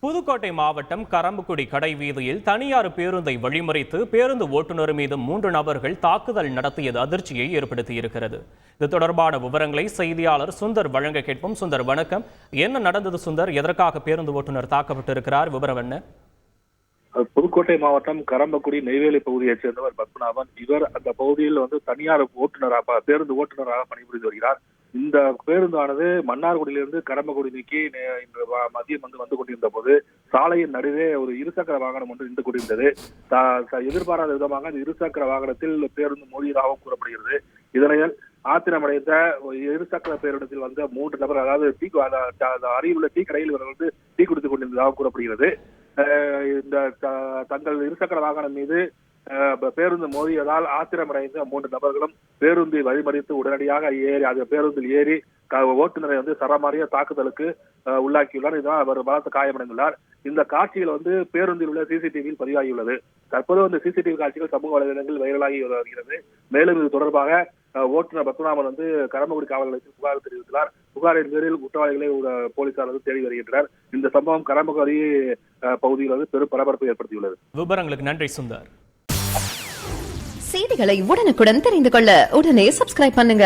புதுக்கோட்டை மாவட்டம் கரம்பக்குடி கடை வீதியில் தனியார் பேருந்தை வழிமறித்து பேருந்து ஓட்டுநர் மீது 3 நபர்கள் தாக்குதல் நடத்தியது அதிர்ச்சியை ஏற்படுத்தியிருக்கிறது. இது தொடர்பான விவரங்களை செய்தியாளர் சுந்தர் வழங்க கேட்போம். சுந்தர், வணக்கம். என்ன நடந்தது சுந்தர்? எதற்காக பேருந்து ஓட்டுநர் தாக்கப்பட்டிருக்கிறார்? விவரம் என்ன? புதுக்கோட்டை மாவட்டம் கரம்பக்குடி நெய்வேலி பகுதியைச் சேர்ந்தவர் பத்மநாபன். இவர் அந்த பகுதியில் தனியார் பேருந்து ஓட்டுநராக பணிபுரிந்து வருகிறார். இந்த பேருந்தானது மன்னார்குடியிலிருந்து கரம்பக்குடி நோக்கி இன்று மதியம் வந்து கொண்டிருந்த போது சாலையின் நடுவே ஒரு இருசக்கர வாகனம் ஒன்று நின்று கொண்டிருந்தது. எதிர்பாராத விதமாக அந்த இருசக்கர வாகனத்தில் பேருந்து மோதியதாகவும் கூறப்படுகிறது. இதனையில் ஆத்திரமடைந்த இருசக்கர பேருந்தத்தில் வந்த 3 நபர், அதாவது அருகில் உள்ள டீ கடையில் இவர்கள் டீ குடித்துக் கொண்டிருந்ததாக கூறப்படுகிறது. இந்த தங்கள் இருசக்கர வாகனம் மீது பேருந்து மோதியதால் ஆத்திரமடைந்த 3 நபர்களும் பேருந்தை வழிமறித்து உடனடியாக பேருந்தில் ஏறி ஓட்டுநரை சரமாரியா தாக்குதலுக்கு உள்ளாக்கியுள்ளார். இதனால் அவர் பலத்த காயமடைந்துள்ளார். இந்த காட்சிகள் பேருந்தில் உள்ள சிசிடிவியில் பதிவாகியுள்ளது. தற்போது அந்த சிசிடிவி காட்சிகள் சமூக வலைதளங்களில் வைரலாகி வருகிறது. மேலும் இது தொடர்பாக ஓட்டுநர் பத்மநாபன் கரம்பக்குடி காவல் நிலையத்தில் புகார் தெரிவித்துள்ளார். புகாரின் பேரில் குற்றவாளிகளை போலீசார் தேடி வருகின்றனர். இந்த சம்பவம் கரம்பக்குடி பகுதியில் பெரும் பரபரப்பை ஏற்படுத்தியுள்ளது. விவரங்களுக்கு நன்றி சுந்தர். செய்திகளை உடனுக்குடன் தெரிந்து கொள்ள உடனே சப்ஸ்கிரைப் பண்ணுங்க.